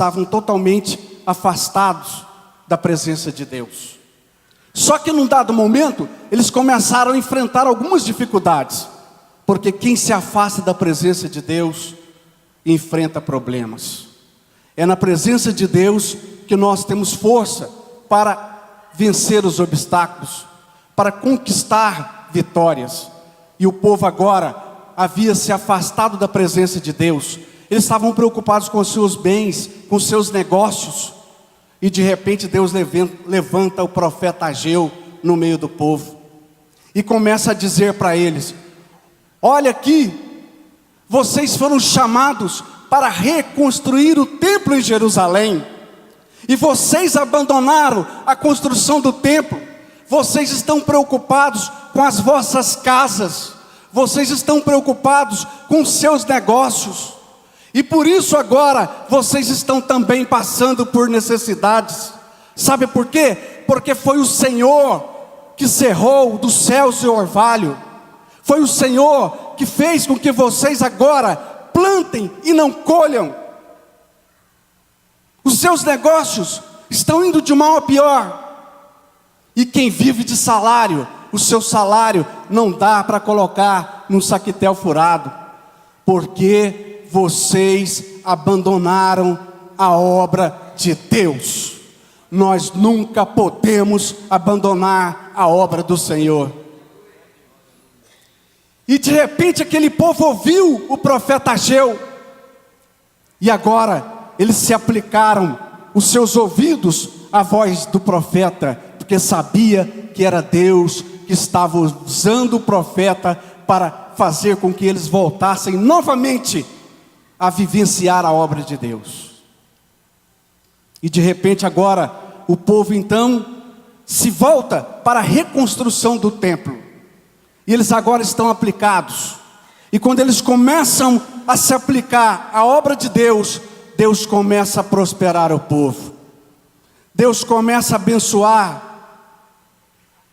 estavam totalmente afastados da presença de Deus. Só que num dado momento, eles começaram a enfrentar algumas dificuldades, porque quem se afasta da presença de Deus, enfrenta problemas. É na presença de Deus que nós temos força para vencer os obstáculos, para conquistar vitórias. E o povo agora havia se afastado da presença de Deus. Eles estavam preocupados com os seus bens, com os seus negócios. E de repente Deus levanta o profeta Ageu no meio do povo. E começa a dizer para eles: olha aqui, vocês foram chamados para reconstruir o templo em Jerusalém. E vocês abandonaram a construção do templo. Vocês estão preocupados com as vossas casas. Vocês estão preocupados com os seus negócios. E por isso agora vocês estão também passando por necessidades. Sabe por quê? Porque foi o Senhor que cerrou dos céus o orvalho. Foi o Senhor que fez com que vocês agora plantem e não colham. Os seus negócios estão indo de mal a pior. E quem vive de salário, o seu salário não dá para colocar num saquetel furado. Porque vocês abandonaram a obra de Deus. Nós nunca podemos abandonar a obra do Senhor. E de repente aquele povo ouviu o profeta Ageu. E agora eles se aplicaram os seus ouvidos à voz do profeta, porque sabia que era Deus que estava usando o profeta para fazer com que eles voltassem novamente a vivenciar a obra de Deus. E de repente agora o povo então se volta para a reconstrução do templo. E eles agora estão aplicados. E quando eles começam a se aplicar à obra de Deus, Deus começa a prosperar o povo. Deus começa a abençoar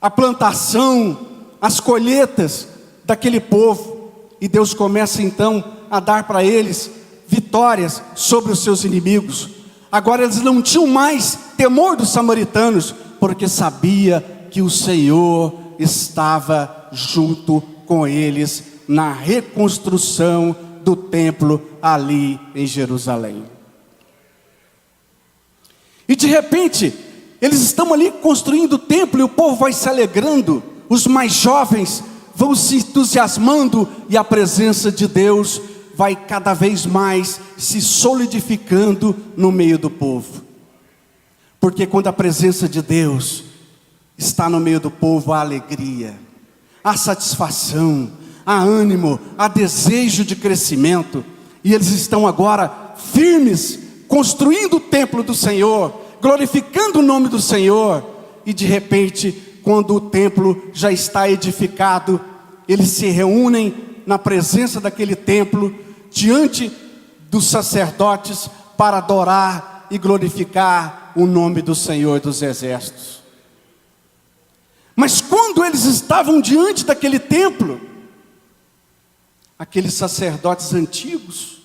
a plantação, as colheitas daquele povo. E Deus começa então a dar para eles vitórias sobre os seus inimigos. Agora eles não tinham mais temor dos samaritanos, porque sabia que o Senhor estava junto com eles na reconstrução do templo ali em Jerusalém. E de repente, eles estão ali construindo o templo e o povo vai se alegrando, os mais jovens vão se entusiasmando e a presença de Deus vai cada vez mais se solidificando no meio do povo. Porque quando a presença de Deus está no meio do povo, há alegria, há satisfação, há ânimo, há desejo de crescimento. E eles estão agora firmes, construindo o templo do Senhor, glorificando o nome do Senhor. E de repente, quando o templo já está edificado, eles se reúnem na presença daquele templo, diante dos sacerdotes, para adorar e glorificar o nome do Senhor dos Exércitos. Mas quando eles estavam diante daquele templo, aqueles sacerdotes antigos,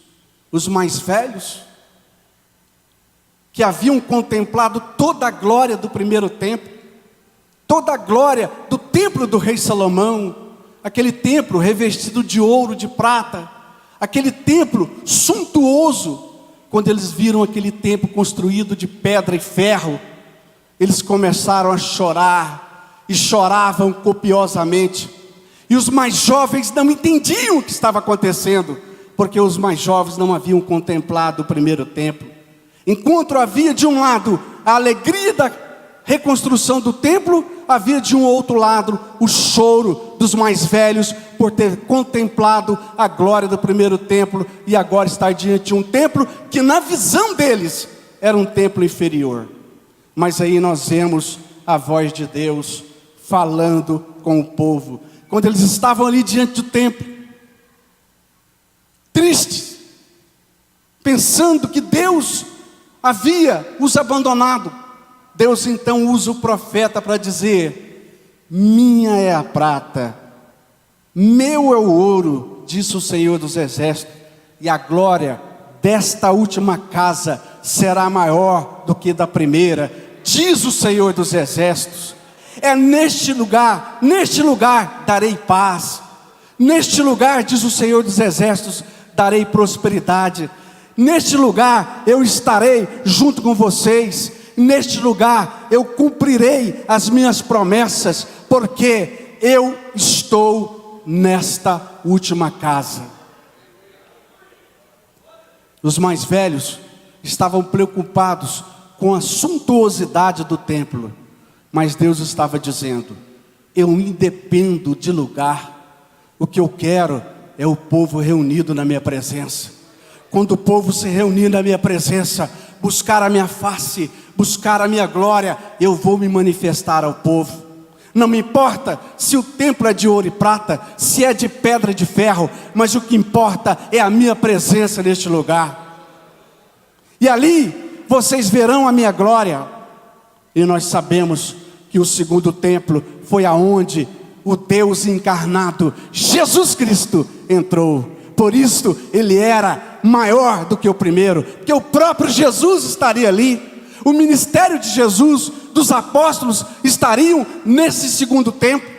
os mais velhos, que haviam contemplado toda a glória do primeiro templo, toda a glória do templo do rei Salomão, aquele templo revestido de ouro, de prata, aquele templo suntuoso. Quando eles viram aquele templo construído de pedra e ferro, eles começaram a chorar, e choravam copiosamente. E os mais jovens não entendiam o que estava acontecendo, porque os mais jovens não haviam contemplado o primeiro templo. Enquanto havia de um lado a alegria da reconstrução do templo, havia de um outro lado o choro dos mais velhos por ter contemplado a glória do primeiro templo e agora estar diante de um templo que na visão deles era um templo inferior. Mas aí nós vemos a voz de Deus falando com o povo. Quando eles estavam ali diante do templo, tristes, pensando que Deus havia os abandonado, Deus então usa o profeta para dizer: minha é a prata, meu é o ouro, disse o Senhor dos Exércitos, e a glória desta última casa será maior do que da primeira, diz o Senhor dos Exércitos. É neste lugar darei paz. Neste lugar, diz o Senhor dos Exércitos, darei prosperidade. Neste lugar eu estarei junto com vocês. Neste lugar eu cumprirei as minhas promessas, porque eu estou nesta última casa. Os mais velhos estavam preocupados com a suntuosidade do templo, mas Deus estava dizendo: eu independo de lugar, o que eu quero é o povo reunido na minha presença. Quando o povo se reunir na minha presença, buscar a minha face, buscar a minha glória, eu vou me manifestar ao povo. Não me importa se o templo é de ouro e prata, se é de pedra e de ferro, mas o que importa é a minha presença neste lugar. E ali vocês verão a minha glória. E nós sabemos que o segundo templo foi aonde o Deus encarnado, Jesus Cristo, entrou. Por isso ele era maior do que o primeiro, porque o próprio Jesus estaria ali. O ministério de Jesus, dos apóstolos, estariam nesse segundo templo.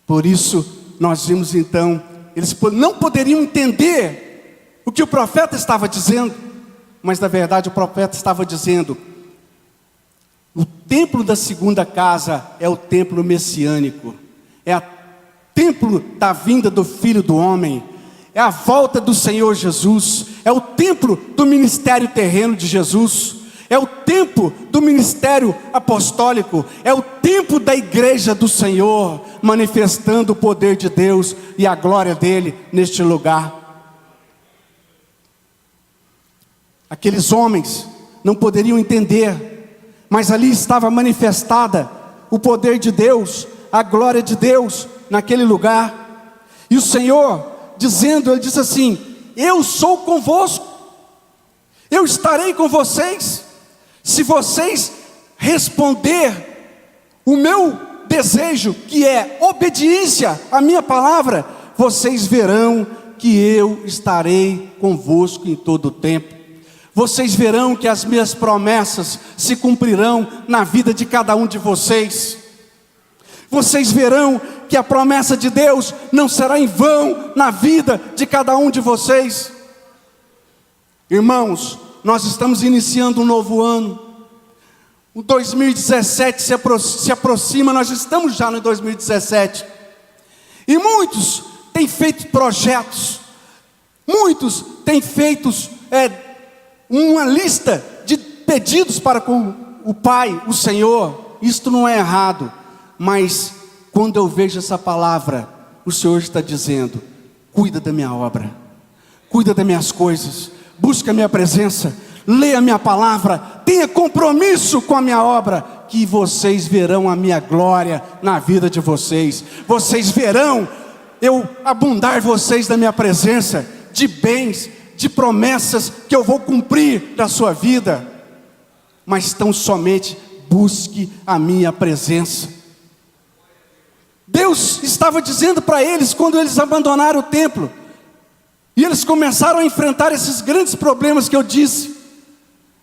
Por isso nós vimos então, eles não poderiam entender o que o profeta estava dizendo, mas na verdade o profeta estava dizendo: o templo da segunda casa é o templo messiânico, é o templo da vinda do Filho do Homem, é a volta do Senhor Jesus, é o templo do ministério terreno de Jesus, é o templo do ministério apostólico, é o templo da igreja do Senhor, manifestando o poder de Deus e a glória dele neste lugar. Aqueles homens não poderiam entender, mas ali estava manifestada o poder de Deus, a glória de Deus naquele lugar. E o Senhor dizendo, ele disse assim: eu sou convosco, eu estarei com vocês, se vocês responder o meu desejo, que é obediência à minha palavra, vocês verão que eu estarei convosco em todo o tempo. Vocês verão que as minhas promessas se cumprirão na vida de cada um de vocês. Vocês verão que a promessa de Deus não será em vão na vida de cada um de vocês. Irmãos, nós estamos iniciando um novo ano. O 2017 se aproxima, nós estamos já no 2017. E muitos têm feito projetos, muitos têm feito uma lista de pedidos para com o Pai, o Senhor. Isto não é errado, mas quando eu vejo essa palavra, o Senhor está dizendo: cuida da minha obra, cuida das minhas coisas, busca a minha presença, leia a minha palavra, tenha compromisso com a minha obra, que vocês verão a minha glória na vida de vocês. Vocês verão eu abundar vocês da minha presença, de bens, de promessas que eu vou cumprir da sua vida. Mas tão somente busque a minha presença. Deus estava dizendo para eles, quando eles abandonaram o templo, e eles começaram a enfrentar esses grandes problemas que eu disse: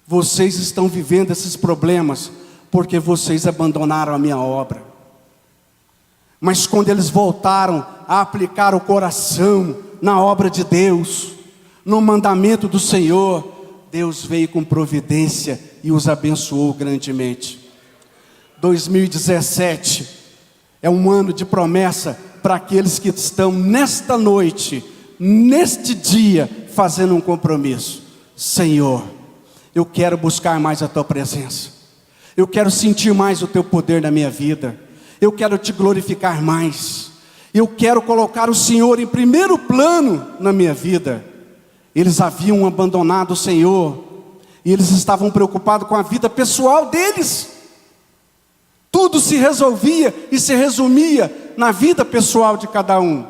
vocês estão vivendo esses problemas porque vocês abandonaram a minha obra. Mas quando eles voltaram a aplicar o coração na obra de Deus, no mandamento do Senhor, Deus veio com providência e os abençoou grandemente. 2017 é um ano de promessa para aqueles que estão nesta noite, neste dia, fazendo um compromisso. Senhor, eu quero buscar mais a tua presença, eu quero sentir mais o teu poder na minha vida, eu quero te glorificar mais, eu quero colocar o Senhor em primeiro plano na minha vida. Eles haviam abandonado o Senhor, e eles estavam preocupados com a vida pessoal deles. Tudo se resolvia e se resumia na vida pessoal de cada um.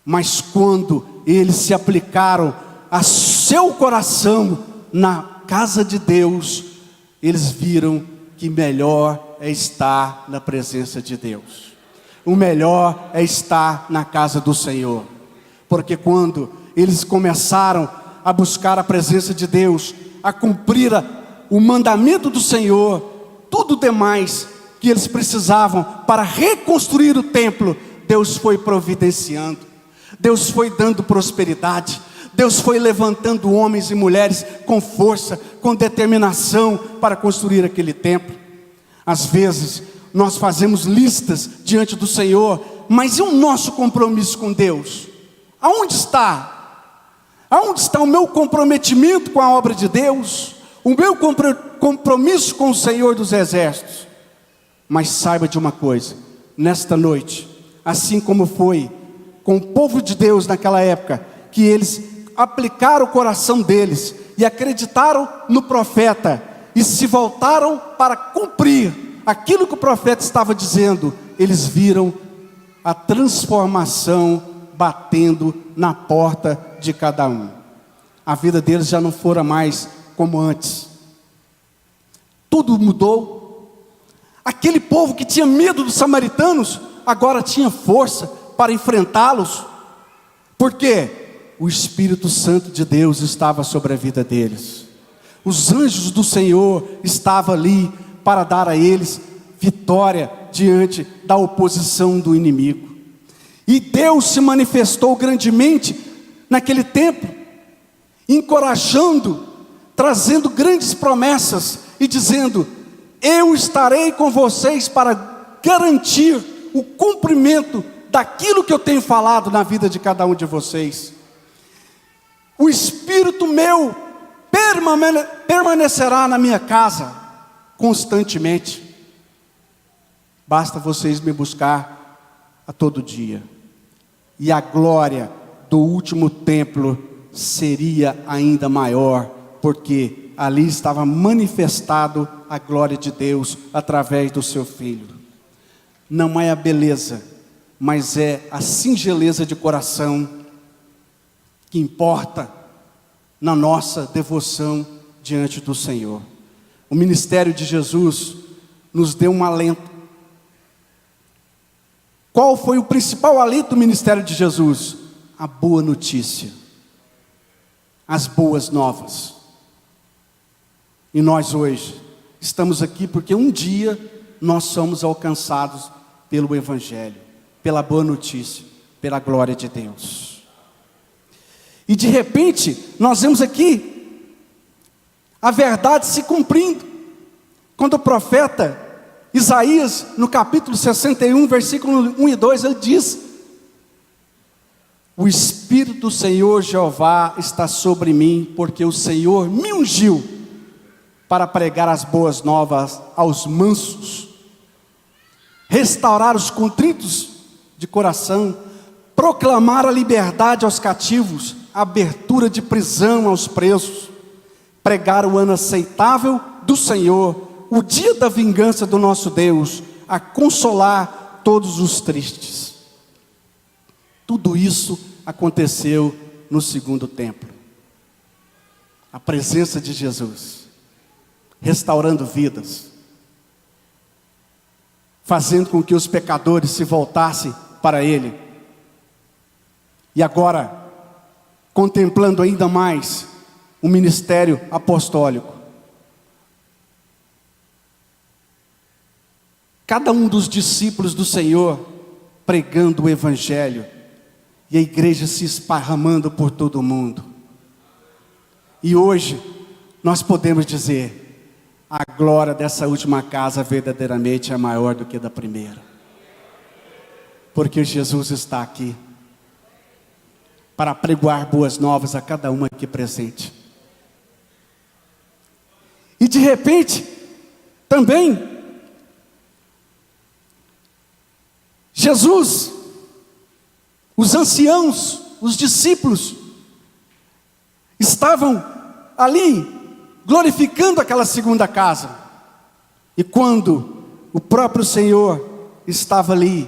Mas quando eles se aplicaram a seu coração na casa de Deus, eles viram que melhor é estar na presença de Deus. O melhor é estar na casa do Senhor. Porque quando eles começaram a buscar a presença de Deus, a cumprir o mandamento do Senhor, tudo demais que eles precisavam para reconstruir o templo, Deus foi providenciando, Deus foi dando prosperidade, Deus foi levantando homens e mulheres com força, com determinação para construir aquele templo. Às vezes nós fazemos listas diante do Senhor, mas e o nosso compromisso com Deus? Aonde está? Aonde está o meu comprometimento com a obra de Deus? O meu compromisso com o Senhor dos Exércitos? Mas saiba de uma coisa, nesta noite, assim como foi com o povo de Deus naquela época, que eles aplicaram o coração deles e acreditaram no profeta e se voltaram para cumprir aquilo que o profeta estava dizendo, eles viram a transformação batendo na porta de cada um. A vida deles já não fora mais como antes. Tudo mudou. Aquele povo que tinha medo dos samaritanos, agora tinha força para enfrentá-los. Por quê? O Espírito Santo de Deus estava sobre a vida deles. Os anjos do Senhor estavam ali para dar a eles vitória diante da oposição do inimigo. E Deus se manifestou grandemente naquele tempo, encorajando, trazendo grandes promessas e dizendo: eu estarei com vocês para garantir o cumprimento daquilo que eu tenho falado na vida de cada um de vocês. O Espírito meu permanecerá na minha casa constantemente. Basta vocês me buscar a todo dia. E a glória do último templo seria ainda maior, porque ali estava manifestado a glória de Deus através do seu Filho. Não é a beleza, mas é a singeleza de coração que importa na nossa devoção diante do Senhor. O ministério de Jesus nos deu um alento. Qual foi o principal alento do ministério de Jesus? A boa notícia, as boas novas. E nós hoje estamos aqui porque um dia nós somos alcançados pelo Evangelho, pela boa notícia, pela glória de Deus. E de repente nós vemos aqui a verdade se cumprindo, quando o profeta Isaías, no capítulo 61, versículo 1 e 2, ele diz: o Espírito do Senhor Jeová está sobre mim, porque o Senhor me ungiu para pregar as boas novas aos mansos, restaurar os contritos de coração, proclamar a liberdade aos cativos, abertura de prisão aos presos, pregar o ano aceitável do Senhor, o dia da vingança do nosso Deus, a consolar todos os tristes. Tudo isso aconteceu no segundo templo. A presença de Jesus, restaurando vidas, fazendo com que os pecadores se voltassem para Ele. E agora, contemplando ainda mais o ministério apostólico. Cada um dos discípulos do Senhor pregando o Evangelho, e a igreja se esparramando por todo o mundo. E hoje nós podemos dizer: a glória dessa última casa verdadeiramente é maior do que da primeira, porque Jesus está aqui para pregoar boas novas a cada um aqui presente. E de repente também Jesus, os anciãos, os discípulos, estavam ali glorificando aquela segunda casa. E quando o próprio Senhor estava ali,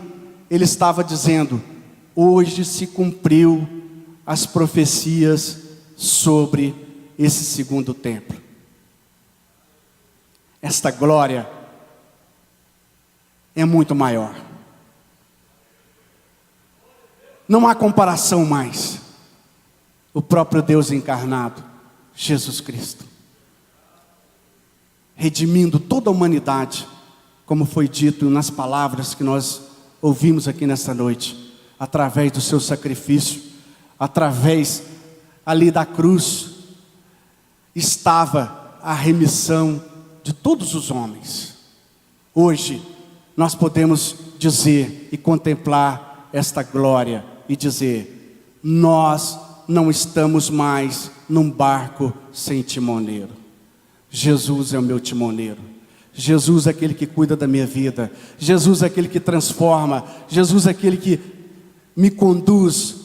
Ele estava dizendo: hoje se cumpriu as profecias sobre esse segundo templo. Esta glória é muito maior. Não há comparação mais. o próprio Deus encarnado, Jesus Cristo, redimindo toda a humanidade, como foi dito nas palavras que nós ouvimos aqui nesta noite, através do seu sacrifício, através ali da cruz, estava a remissão de todos os homens. Hoje, nós podemos dizer e contemplar esta glória e dizer: nós não estamos mais num barco sem timoneiro. Jesus é o meu timoneiro. Jesus é aquele que cuida da minha vida. Jesus é aquele que transforma. Jesus é aquele que me conduz.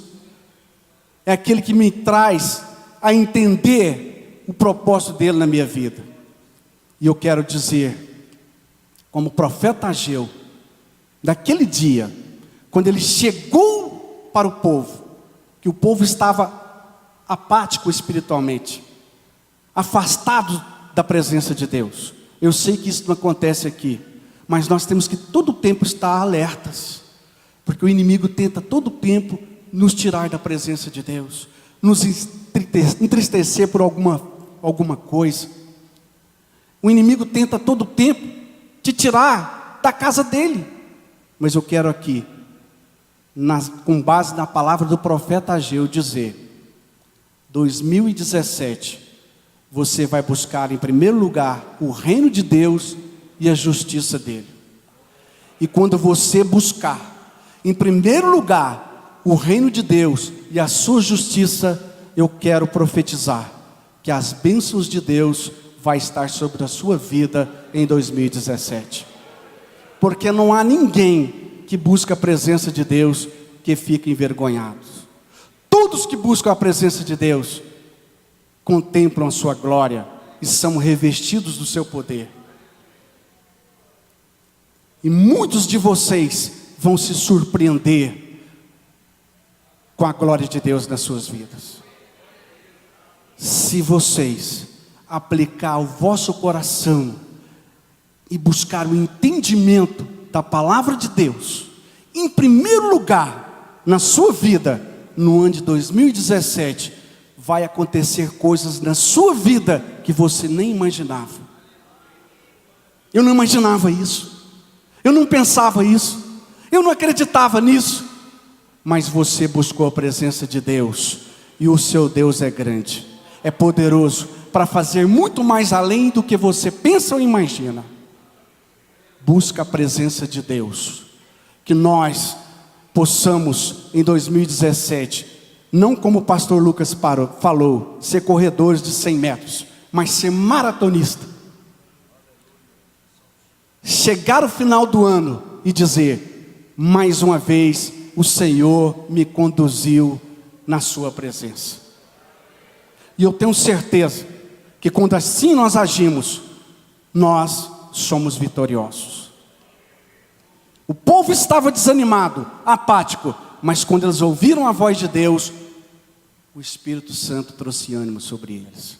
É aquele que me traz a entender o propósito dele na minha vida. E eu quero dizer, como profeta Ageu, daquele dia, quando ele chegou para o povo, que o povo estava apático espiritualmente, afastado da presença de Deus. Eu sei que isso não acontece aqui, mas nós temos que todo o tempo estar alertas, porque o inimigo tenta todo o tempo nos tirar da presença de Deus, nos entristecer por alguma coisa. O inimigo tenta todo o tempo te tirar da casa dele. Mas eu quero aqui, com base na palavra do profeta Ageu, dizer: 2017, você vai buscar em primeiro lugar o reino de Deus e a justiça dele. E quando você buscar em primeiro lugar o reino de Deus e a sua justiça, eu quero profetizar que as bênçãos de Deus vai estar sobre a sua vida em 2017. Porque não há ninguém que busca a presença de Deus que fica envergonhado. Todos que buscam a presença de Deus contemplam a sua glória e são revestidos do seu poder. E muitos de vocês vão se surpreender com a glória de Deus nas suas vidas. Se vocês aplicar o vosso coração e buscar o entendimento da palavra de Deus, em primeiro lugar, na sua vida, no ano de 2017, vai acontecer coisas na sua vida que você nem imaginava. Eu não imaginava isso, eu não pensava isso, eu não acreditava nisso, mas você buscou a presença de Deus, e o seu Deus é grande, é poderoso, para fazer muito mais além do que você pensa ou imagina. Busca a presença de Deus, que nós possamos em 2017, não como o pastor Lucas falou, ser corredores de 100 metros, mas ser maratonista. Chegar ao final do ano e dizer: mais uma vez o Senhor me conduziu na sua presença. E eu tenho certeza que quando assim nós agimos, nós somos vitoriosos. O povo estava desanimado, apático, mas quando eles ouviram a voz de Deus, o Espírito Santo trouxe ânimo sobre eles.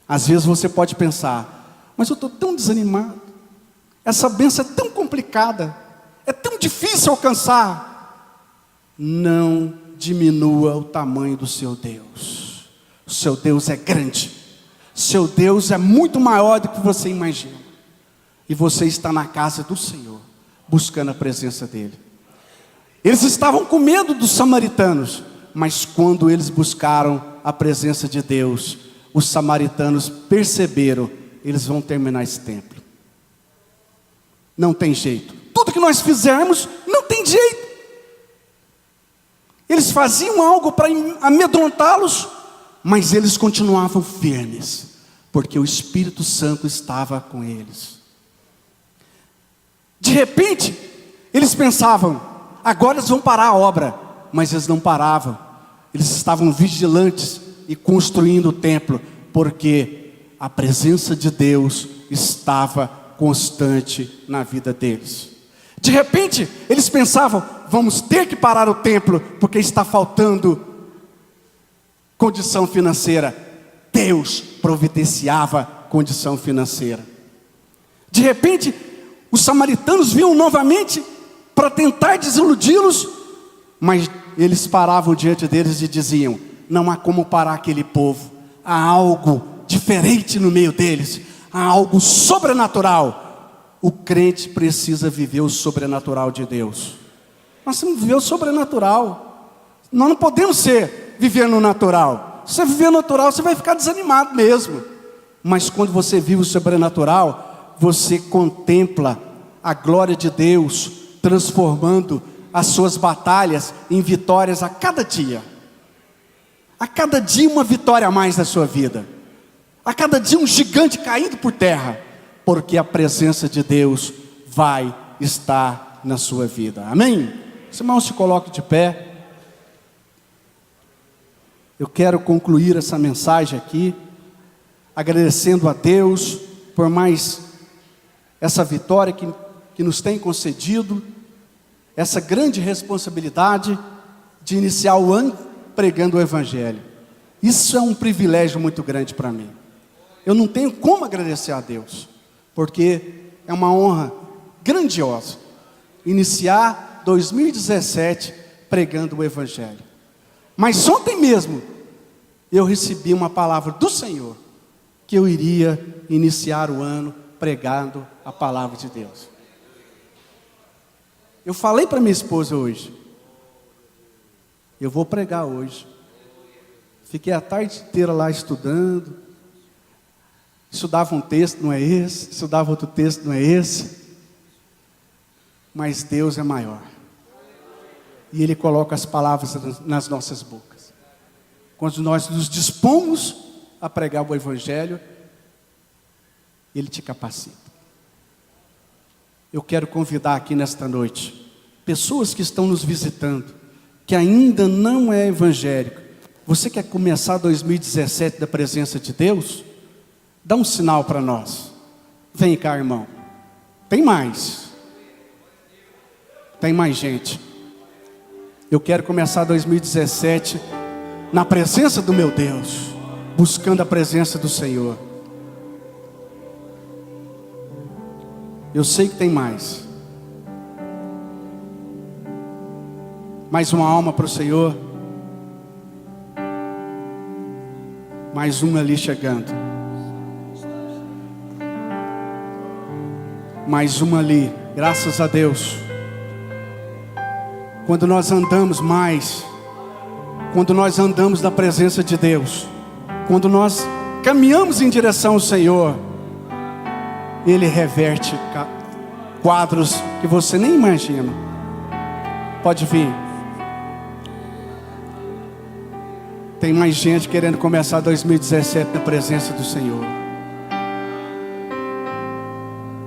Às vezes você pode pensar: mas eu estou tão desanimado, essa bênção é tão complicada, é tão difícil alcançar. Não diminua o tamanho do seu Deus. O seu Deus é grande, seu Deus é muito maior do que você imagina, e você está na casa do Senhor, buscando a presença dEle. Eles estavam com medo dos samaritanos, mas quando eles buscaram a presença de Deus, os samaritanos perceberam: eles vão terminar esse templo. Não tem jeito, tudo que nós fizermos não tem jeito. Eles faziam algo para amedrontá-los, mas eles continuavam firmes, porque o Espírito Santo estava com eles. De repente, eles pensavam: agora eles vão parar a obra, mas eles não paravam. Eles estavam vigilantes e construindo o templo, porque a presença de Deus estava constante na vida deles. De repente, eles pensavam: vamos ter que parar o templo, porque está faltando condição financeira. Deus providenciava condição financeira. De repente, os samaritanos vinham novamente para tentar desiludi-los, mas eles paravam diante deles e diziam: não há como parar aquele povo. Há algo diferente no meio deles, há algo sobrenatural. O crente precisa viver o sobrenatural de Deus. Nós temos que viver o sobrenatural. Nós não podemos viver no natural. Se você viver no natural, você vai ficar desanimado mesmo. Mas quando você vive o sobrenatural, você contempla a glória de Deus transformando as suas batalhas em vitórias a cada dia. A cada dia uma vitória a mais na sua vida. A cada dia um gigante caindo por terra. Porque a presença de Deus vai estar na sua vida. Amém? Os irmãos, se coloquem de pé. Eu quero concluir essa mensagem aqui, agradecendo a Deus por mais essa vitória que nos tem concedido, essa grande responsabilidade de iniciar o ano pregando o Evangelho. Isso é um privilégio muito grande para mim. Eu não tenho como agradecer a Deus, porque é uma honra grandiosa iniciar 2017 pregando o Evangelho. Mas ontem mesmo eu recebi uma palavra do Senhor que eu iria iniciar o ano pregando a palavra de Deus. Eu falei para minha esposa hoje, eu vou pregar hoje. Fiquei a tarde inteira lá estudando, estudava um texto, não é esse, estudava outro texto, não é esse, mas Deus é maior, e Ele coloca as palavras nas nossas bocas. Quando nós nos dispomos a pregar o Evangelho, Ele te capacita. Eu quero convidar aqui nesta noite, pessoas que estão nos visitando, que ainda não é evangélico. Você quer começar 2017 da presença de Deus? Dá um sinal para nós. Vem cá, irmão. Tem mais. Tem mais gente. Eu quero começar 2017 na presença do meu Deus, buscando a presença do Senhor. Eu sei que tem mais. Mais uma alma para o Senhor. Mais uma ali chegando. Mais uma ali, graças a Deus. Quando nós andamos mais, quando nós andamos na presença de Deus, quando nós caminhamos em direção ao Senhor, Ele reverte quadros que você nem imagina. Pode vir. Tem mais gente querendo começar 2017 na presença do Senhor.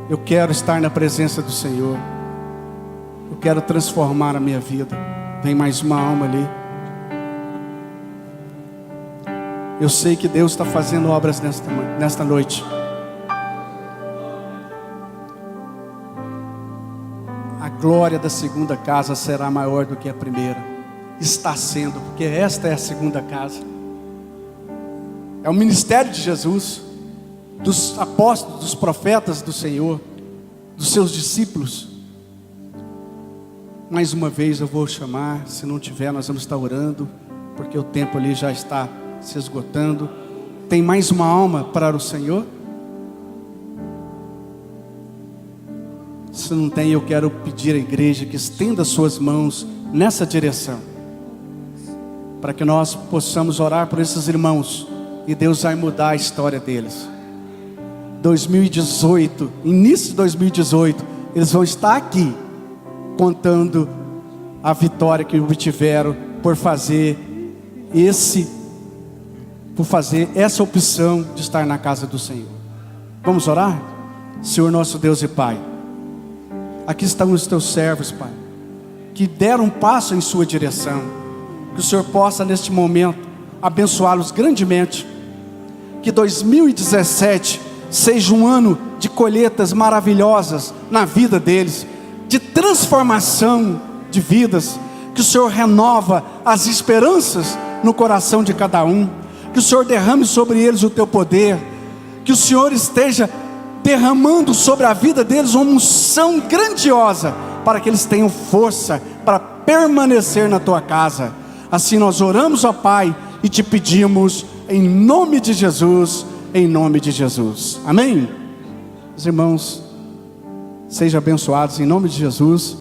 Eu quero estar na presença do Senhor. Eu quero transformar a minha vida. Tem mais uma alma ali. Eu sei que Deus está fazendo obras nesta noite. A glória da segunda casa será maior do que a primeira. Está sendo, porque esta é a segunda casa. É o ministério de Jesus, dos apóstolos, dos profetas do Senhor, dos seus discípulos. Mais uma vez eu vou chamar, se não tiver nós vamos estar orando, porque o tempo ali já está se esgotando. Tem mais uma alma para o Senhor? Se não tem, eu quero pedir à igreja que estenda suas mãos nessa direção, para que nós possamos orar por esses irmãos, e Deus vai mudar a história deles. 2018, início de 2018, eles vão estar aqui, contando a vitória que obtiveram por fazer essa opção de estar na casa do Senhor. Vamos orar? Senhor nosso Deus e Pai, aqui estão os teus servos, Pai, que deram um passo em sua direção. Que o Senhor possa neste momento abençoá-los grandemente. Que 2017 seja um ano de colheitas maravilhosas na vida deles, de transformação de vidas. Que o Senhor renova as esperanças no coração de cada um. Que o Senhor derrame sobre eles o teu poder. Que o Senhor esteja derramando sobre a vida deles uma unção grandiosa, para que eles tenham força para permanecer na tua casa. Assim nós oramos, ó Pai, e te pedimos em nome de Jesus, em nome de Jesus. Amém? Os irmãos, sejam abençoados em nome de Jesus.